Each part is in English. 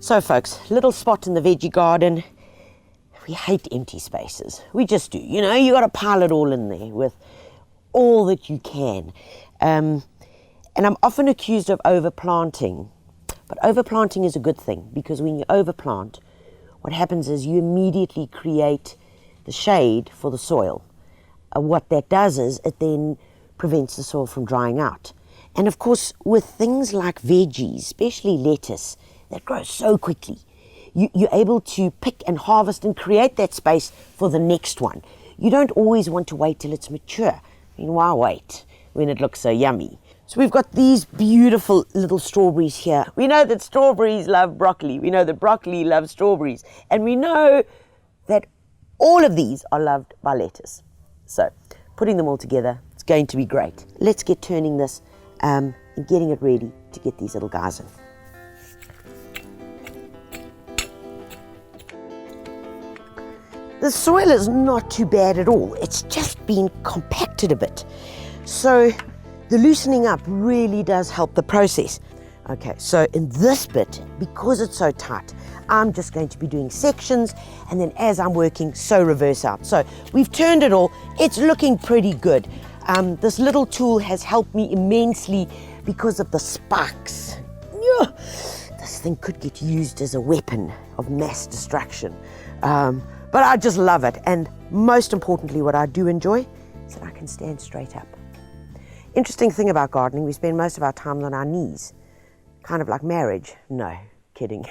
So folks, little spot in the veggie garden. We hate empty spaces. We just do. You know, you got to pile it all in there with all that you can. And I'm often accused of overplanting. But overplanting is a good thing, because when you overplant, what happens is you immediately create the shade for the soil. What that does is it then prevents the soil from drying out. And of course, with things like veggies, especially lettuce, that grows so quickly, you're able to pick and harvest and create that space for the next one. You don't always want to wait till it's mature. I mean, why wait when it looks so yummy? So we've got these beautiful little strawberries here. We know that strawberries love broccoli. We know that broccoli loves strawberries. And we know that all of these are loved by lettuce. So putting them all together, it's going to be great. Let's get turning this and getting it ready to get these little guys in. The soil is not too bad at all. It's just been compacted a bit. So the loosening up really does help the process. Okay, so in this bit, because it's so tight, I'm just going to be doing sections, and then as I'm working, so reverse out. So we've turned it all. It's looking pretty good. This little tool has helped me immensely because of the spikes. This thing could get used as a weapon of mass destruction. But I just love it. And most importantly, what I do enjoy is that I can stand straight up. Interesting thing about gardening, we spend most of our time on our knees. Kind of like marriage. No, kidding.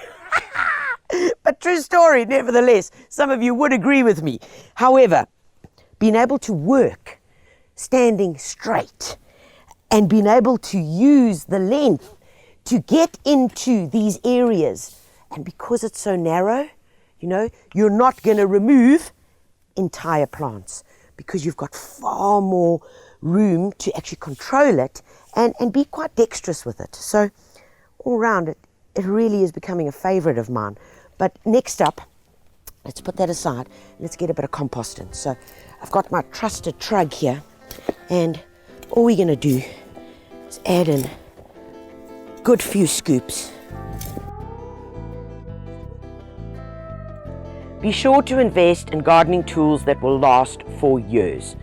But true story, nevertheless. Some of you would agree with me. However, being able to work standing straight and being able to use the length to get into these areas, and because it's so narrow, you know, you're not going to remove entire plants because you've got far more room to actually control it and be quite dexterous with it. So all around it really is becoming a favorite of mine. But next up, let's put that aside. Let's get a bit of compost in. So I've got my trusted trug here, and all we're going to do is add in a good few scoops. Be sure to invest in gardening tools that will last for years.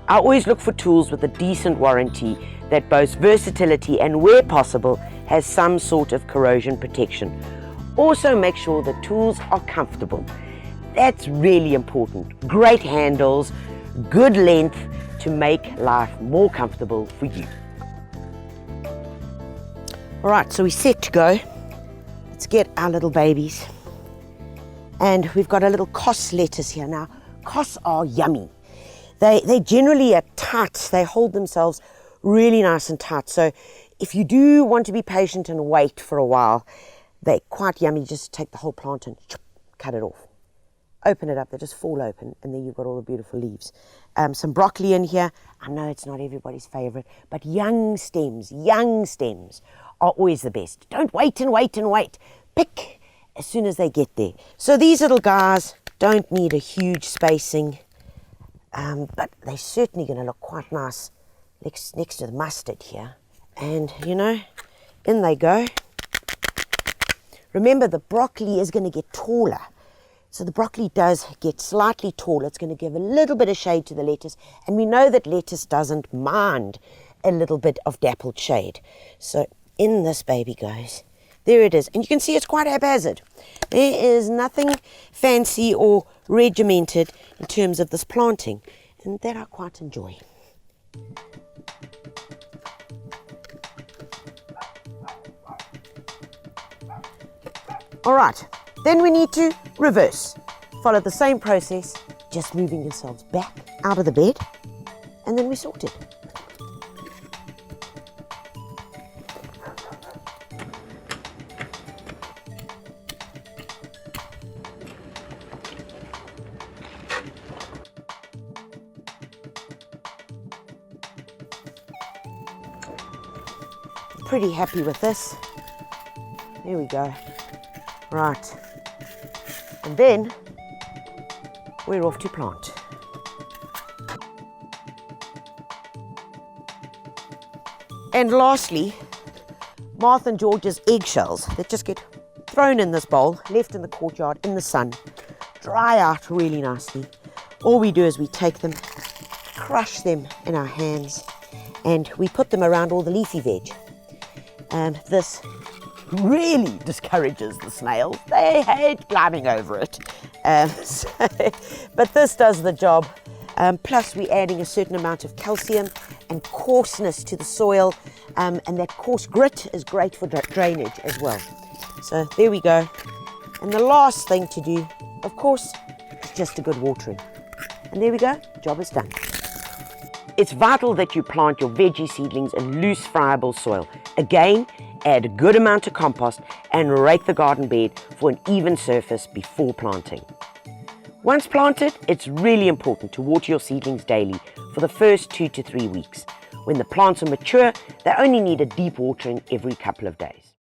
I always look for tools with a decent warranty that boasts versatility and, where possible, has some sort of corrosion protection. Also make sure the tools are comfortable. That's really important. Great handles, good length to make life more comfortable for you. All right, so we're set to go. Let's get our little babies. And we've got a little cos lettuce here. Now, cos are yummy. They generally are tight. They hold themselves really nice and tight. So if you do want to be patient and wait for a while, they're quite yummy. Just take the whole plant and cut it off. Open it up, they just fall open, and then you've got all the beautiful leaves. Some broccoli in here. I know it's not everybody's favorite, but young stems are always the best. Don't wait and wait and wait. Pick as soon as they get there. So these little guys don't need a huge spacing, but they're certainly going to look quite nice next to the mustard here. And, you know, in they go. Remember, the broccoli is going to get taller. So the broccoli does get slightly taller. It's going to give a little bit of shade to the lettuce. And we know that lettuce doesn't mind a little bit of dappled shade. So in this baby goes. There it is. And you can see it's quite haphazard. There is nothing fancy or regimented in terms of this planting. And that I quite enjoy. All right. Then we need to reverse. Follow the same process, just moving yourselves back out of the bed, and then we sort it. Pretty happy with this. There we go. Right. And then we're off to plant. And lastly, Martha and George's eggshells that just get thrown in this bowl, left in the courtyard in the sun, dry out really nicely. All we do is we take them, crush them in our hands, and we put them around all the leafy veg. This really discourages the snails. They hate climbing over it. But this does the job. Plus we're adding a certain amount of calcium and coarseness to the soil, and that coarse grit is great for drainage as well. So there we go. And the last thing to do, of course, is just a good watering. And there we go, job is done. It's vital that you plant your veggie seedlings in loose, friable soil. Again, add a good amount of compost and rake the garden bed for an even surface before planting. Once planted, it's really important to water your seedlings daily for the first 2 to 3 weeks. When the plants are mature, they only need a deep watering every couple of days.